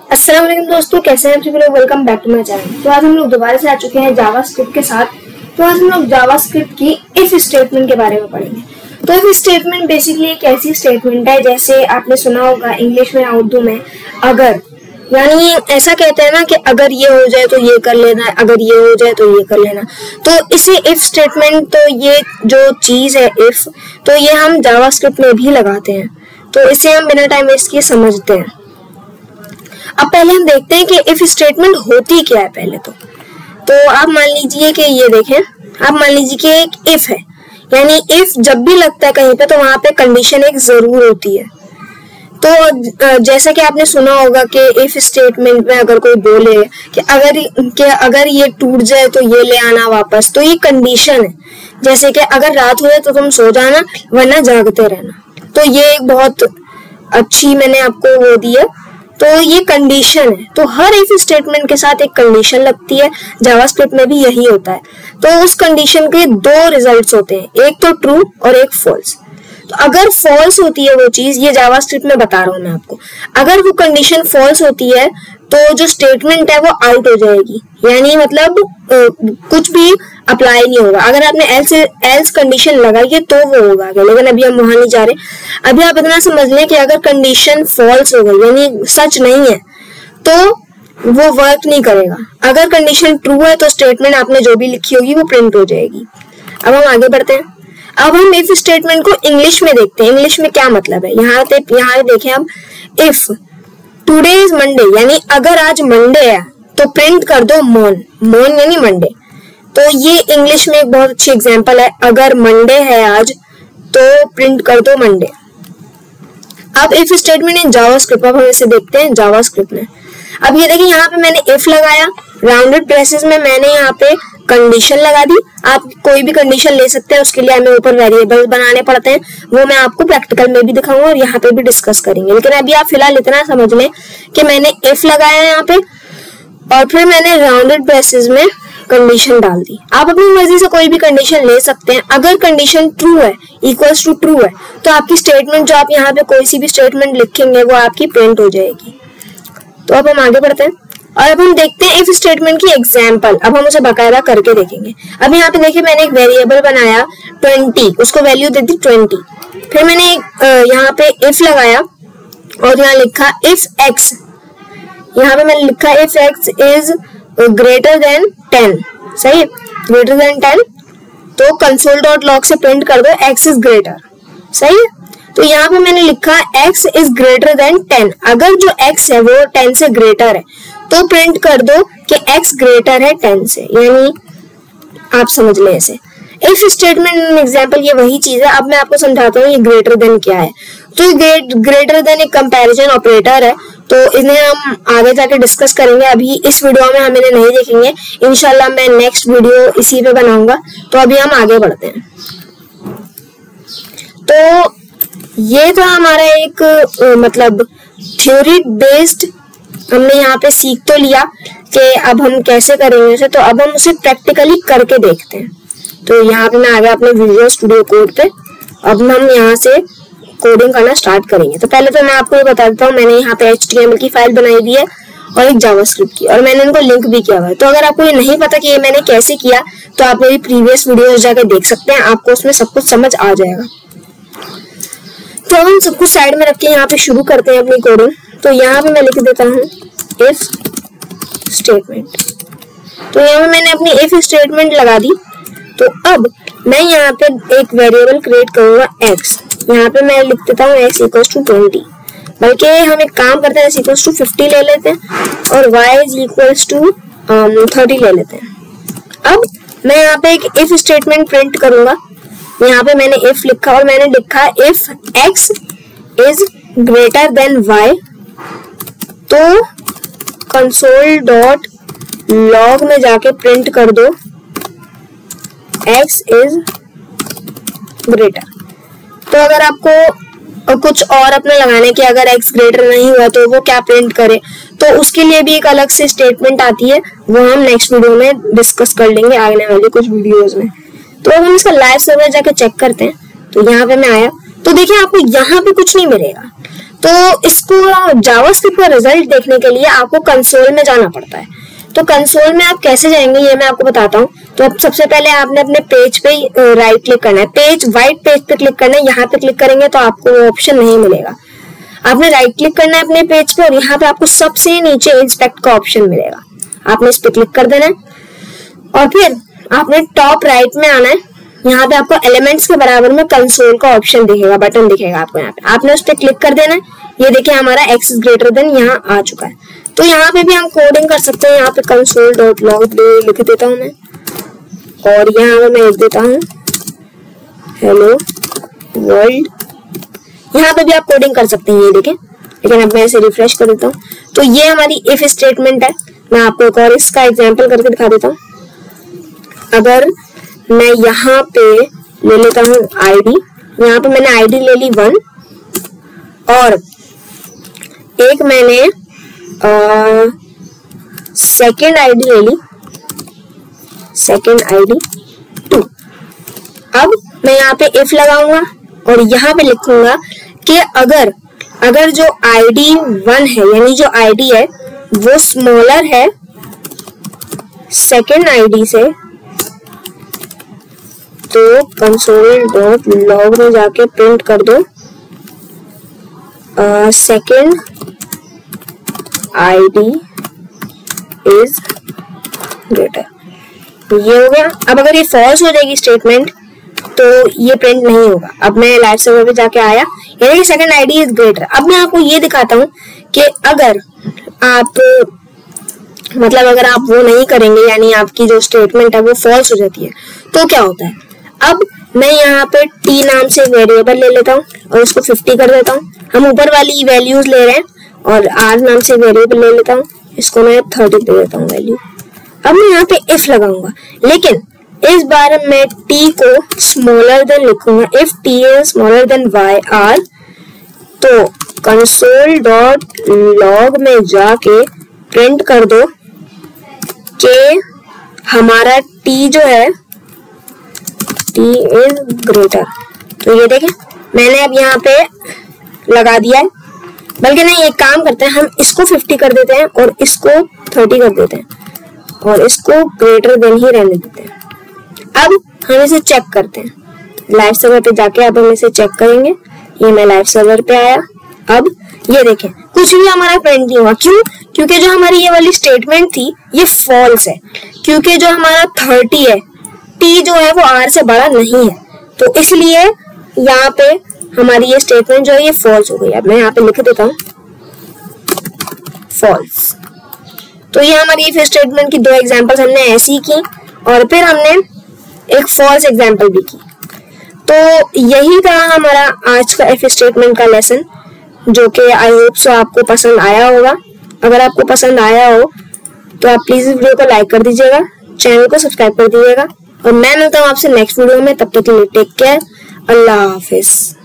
अस्सलाम वालेकुम दोस्तों, कैसे हैं आप सभी लोग। Welcome back to my channel. तो आज हम लोग दोबारा से आ चुके हैं जावास्क्रिप्ट के साथ। तो आज हम लोग जावास्क्रिप्ट की इफ स्टेटमेंट के बारे में पढ़ेंगे। तो इफ स्टेटमेंट बेसिकली एक ऐसी स्टेटमेंट है, जैसे आपने सुना होगा इंग्लिश में या उर्दू में अगर, यानी ऐसा कहते हैं ना कि अगर ये हो जाए तो ये कर लेना, अगर ये हो जाए तो ये कर लेना। तो इसे इफ स्टेटमेंट, तो ये जो चीज है इफ, तो ये हम जावास्क्रिप्ट में भी लगाते हैं। तो इसे हम बिना टाइम वेस्ट किए समझते हैं। अब पहले हम देखते हैं कि इफ स्टेटमेंट होती क्या है पहले तो आप मान लीजिए कि ये देखें, आप मान लीजिए कि एक इफ है, यानी इफ जब भी लगता है कहीं पे तो वहां पे कंडीशन एक जरूर होती है। तो जैसा कि आपने सुना होगा कि इफ स्टेटमेंट में अगर कोई बोले कि अगर ये टूट जाए तो ये ले आना वापस, तो ये कंडीशन है। जैसे कि अगर रात हो जाए तो तुम सो जाना वरना जागते रहना। तो ये एक बहुत अच्छी मैंने आपको वो दी है। तो ये कंडीशन है। तो हर इफ स्टेटमेंट के साथ एक कंडीशन लगती है। जावास्क्रिप्ट में भी यही होता है। तो उस कंडीशन के दो रिजल्ट्स होते हैं, एक तो ट्रू और एक फॉल्स। तो अगर फॉल्स होती है वो चीज, ये जावास्क्रिप्ट में बता रहा हूं मैं आपको, अगर वो कंडीशन फॉल्स होती है तो जो स्टेटमेंट है वो आउट हो जाएगी, यानी मतलब कुछ भी अप्लाई नहीं होगा। अगर आपने एल्स कंडीशन लगाई है तो वो होगा, लेकिन अभी हम वहां नहीं जा रहे। अभी आप इतना समझ लें कि अगर कंडीशन फॉल्स हो गई, यानी सच नहीं है, तो वो वर्क नहीं करेगा। अगर कंडीशन ट्रू है तो स्टेटमेंट आपने जो भी लिखी होगी वो प्रिंट हो जाएगी। अब हम आगे बढ़ते हैं। अब हम इफ स्टेटमेंट को इंग्लिश में देखते हैं। इंग्लिश में क्या मतलब है, यहाँ देखें हम, इफ टुडे इज मंडे, यानी अगर आज मंडे है तो प्रिंट कर दो मॉन, मॉन यानी मंडे। तो ये इंग्लिश में एक बहुत अच्छी एग्जांपल है। अगर मंडे है आज तो प्रिंट कर दो मंडे। अब इफ स्टेटमेंट इन जावास्क्रिप्ट, अब हम इसे देखते हैं जावास्क्रिप्ट में। अब ये देखिए, यहाँ पे मैंने इफ लगाया, राउंडेड ब्रेसेस में मैंने यहाँ पे कंडीशन लगा दी। आप कोई भी कंडीशन ले सकते हैं, उसके लिए हमें ऊपर वेरिएबल्स बनाने पड़ते हैं, वो मैं आपको प्रैक्टिकल में भी दिखाऊंगा और यहाँ पे भी डिस्कस करेंगे। लेकिन अभी आप फिलहाल इतना समझ लें कि मैंने इफ लगाया यहाँ पे और फिर मैंने राउंडेड ब्रेसेस में कंडीशन डाल दी। आप अपनी मर्जी से कोई भी कंडीशन ले सकते हैं। अगर कंडीशन ट्रू है, इक्वल्स टू ट्रू है, तो आपकी स्टेटमेंट, जो आप यहाँ पे कोई सी भी स्टेटमेंट लिखेंगे वो आपकी प्रिंट हो जाएगी। तो अब हम आगे बढ़ते हैं और अब हम देखते हैं इफ स्टेटमेंट की एग्जांपल। अब हम उसे बकायदा करके देखेंगे। अब यहाँ पे देखिए, मैंने एक वेरिएबल बनाया 20, उसको वैल्यू दे दी 20। फिर मैंने यहाँ पे इफ लगाया और यहाँ लिखा इफ एक्स, यहाँ पे मैंने लिखा if x is greater than 10, सही है, ग्रेटर देन 10। तो कंसोल डॉट लॉग से प्रिंट कर दो एक्स इज ग्रेटर, सही है। तो यहाँ पे मैंने लिखा x इज ग्रेटर देन 10। अगर जो x है वो 10 से ग्रेटर है तो प्रिंट कर दो कि x ग्रेटर है 10 से, यानी आप समझ लें इसे। इफ स्टेटमेंट एग्जांपल ये वही चीज है। अब मैं आपको समझाता हूँ ये ग्रेटर देन क्या है। तो ग्रेटर देन एक कंपैरिजन ऑपरेटर है, तो इन्हें हम आगे जाके डिस्कस करेंगे। अभी इस वीडियो में हम इन्हें नहीं देखेंगे, इंशाल्लाह मैं नेक्स्ट वीडियो इसी पे बनाऊंगा। तो अभी हम आगे बढ़ते हैं। तो ये तो हमारा एक मतलब थ्योरी बेस्ड हमने यहाँ पे सीख तो लिया कि अब हम कैसे करेंगे उसे। तो अब हम उसे प्रैक्टिकली करके देखते हैं। तो यहाँ पे मैं आ गया अपने विजुअल स्टूडियो कोड पे। अब हम यहाँ से कोडिंग करना स्टार्ट करेंगे। तो पहले तो मैं आपको ये बता देता हूँ, मैंने यहाँ पे HTML की फाइल बनाई दी है और एक जावास्क्रिप्ट की, और मैंने इनको लिंक भी किया हुआ है। तो अगर आपको ये नहीं पता कि ये मैंने कैसे किया तो आप मेरी प्रीवियस वीडियोस जाके देख सकते हैं, आपको उसमें सब कुछ समझ आ जाएगा। तो हम सब कुछ साइड में रख के यहाँ पे शुरू करते हैं अपनी कोडिंग। तो यहाँ पे मैं लिख देता हूँ इफ स्टेटमेंट। तो यहाँ पे मैंने अपनी इफ स्टेटमेंट लगा दी। तो अब मैं यहाँ पे एक वेरिएबल क्रिएट करूंगा x। यहाँ पे मैं लिख देता हूँ x इक्वल्स टू 20, बल्कि हम एक काम करते हैं, x इक्वल्स टू 50 ले लेते हैं और y इज इक्वल्स टू 30 ले लेते हैं। अब मैं यहाँ पे एक इफ स्टेटमेंट प्रिंट करूंगा। यहाँ पे मैंने इफ लिखा और मैंने लिखा if x is greater than y, तो कंसोल डॉट लॉग में जाके प्रिंट कर दो x इज ग्रेटर। तो अगर आपको कुछ और अपने लगाने के, अगर x ग्रेटर नहीं हुआ तो वो क्या प्रिंट करे, तो उसके लिए भी एक अलग से स्टेटमेंट आती है, वो हम नेक्स्ट वीडियो में डिस्कस कर लेंगे आने वाले कुछ वीडियोस में। तो अब हम इसका लाइव सर्वर जाके चेक करते हैं। तो यहाँ पे मैं आया, तो देखिए आपको यहाँ पे कुछ नहीं मिलेगा। तो इसको जावास्क्रिप्ट का रिजल्ट देखने के लिए आपको कंसोल में जाना पड़ता है। तो कंसोल में आप कैसे जाएंगे ये मैं आपको बताता हूँ। तो अब सबसे पहले आपने अपने पेज पे राइट क्लिक करना है, व्हाइट पेज पे क्लिक करना है। यहाँ पे क्लिक करेंगे तो आपको वो ऑप्शन नहीं मिलेगा। आपने राइट क्लिक करना है अपने पेज पे और यहाँ पे आपको सबसे नीचे इंस्पेक्ट का ऑप्शन मिलेगा। आपने इस पे क्लिक कर देना है और फिर आपने टॉप राइट में आना है। यहाँ पे आपको एलिमेंट्स के बराबर में कंसोल का ऑप्शन दिखेगा, बटन दिखेगा आपको। यहाँ पे आपने उस पर क्लिक कर देना है। ये देखिए हमारा x इज ग्रेटर देन यहाँ आ चुका है। तो यहाँ पे भी हम कोडिंग कर सकते हैं। यहाँ पे console.log लिख देता हूँ मैं और यहाँ पे मैं लिख देता हूँ हेलो वर्ल्ड। यहाँ पे भी आप कोडिंग कर सकते हैं, ये देखें। लेकिन अब मैं इसे रिफ्रेश कर देता हूँ। तो ये हमारी इफ स्टेटमेंट है। मैं आपको एक और इसका एग्जाम्पल करके दिखा देता हूँ। अगर मैं यहाँ पे ले लेता हूँ आईडी, यहाँ पे मैंने आईडी ले ली 1 और एक मैंने सेकेंड आईडी ले ली, सेकेंड आईडी 2। अब मैं यहाँ पे इफ लगाऊंगा और यहाँ पे लिखूंगा कि अगर जो आईडी 1 है यानी जो आईडी है वो स्मॉलर है सेकेंड आईडी से, तो console.log में जाके प्रिंट कर दो सेकेंड आईडी इज ग्रेटर। ये हो गया। अब अगर ये फॉल्स हो जाएगी स्टेटमेंट तो ये प्रिंट नहीं होगा। अब मैं लाइव सर्वर पे जाके आया, यानी कि सेकेंड आईडी इज ग्रेटर। अब मैं आपको ये दिखाता हूँ कि अगर आप अगर आप वो नहीं करेंगे यानी आपकी जो स्टेटमेंट है वो फॉल्स हो जाती है तो क्या होता है। अब मैं यहाँ पे t नाम से वेरिएबल ले लेता हूँ और इसको 50 कर देता हूँ। हम ऊपर वाली वैल्यूज ले रहे हैं और r नाम से वेरिएबल ले लेता हूँ, इसको मैं 30 दे देता हूँ वैल्यू। अब मैं यहाँ पे if लगाऊंगा, लेकिन इस बार मैं t को स्मॉलर देन लिखूंगा। If t is smaller than yr तो console.log में जाके प्रिंट कर दो कि हमारा t जो है t इज ग्रेटर। तो ये देखें मैंने अब यहाँ पे लगा दिया है। बल्कि नहीं, एक काम करते हैं, हम इसको 50 कर देते हैं और इसको 30 कर देते हैं और इसको ग्रेटर देन ही रहने देते हैं। अब हम इसे चेक करते हैं लाइव सर्वर पे जाके। अब हम इसे चेक करेंगे। ये मैं लाइव सर्वर पे आया। अब ये देखें कुछ भी हमारा प्रिंट नहीं हुआ। क्यों? क्योंकि जो हमारी ये वाली स्टेटमेंट थी ये फॉल्स है, क्योंकि जो हमारा 30 है t जो है वो r से बड़ा नहीं है, तो इसलिए यहाँ पे हमारी ये स्टेटमेंट जो है ये फॉल्स हो गई। अब मैं यहाँ पे लिख देता हूँ फॉल्स। तो ये हमारी इफ स्टेटमेंट की 2 एग्जांपल्स हमने ऐसी की और फिर हमने एक फॉल्स एग्जांपल भी की। तो यही था हमारा आज का इफ स्टेटमेंट का लेसन, जो कि आई होप सो आपको पसंद आया होगा। अगर आपको पसंद आया हो तो आप प्लीज वीडियो को लाइक कर दीजिएगा, चैनल को सब्सक्राइब कर दीजिएगा और मैं मिलता हूँ आपसे नेक्स्ट वीडियो में। तब तक के लिए टेक केयर, अल्लाह हाफिज।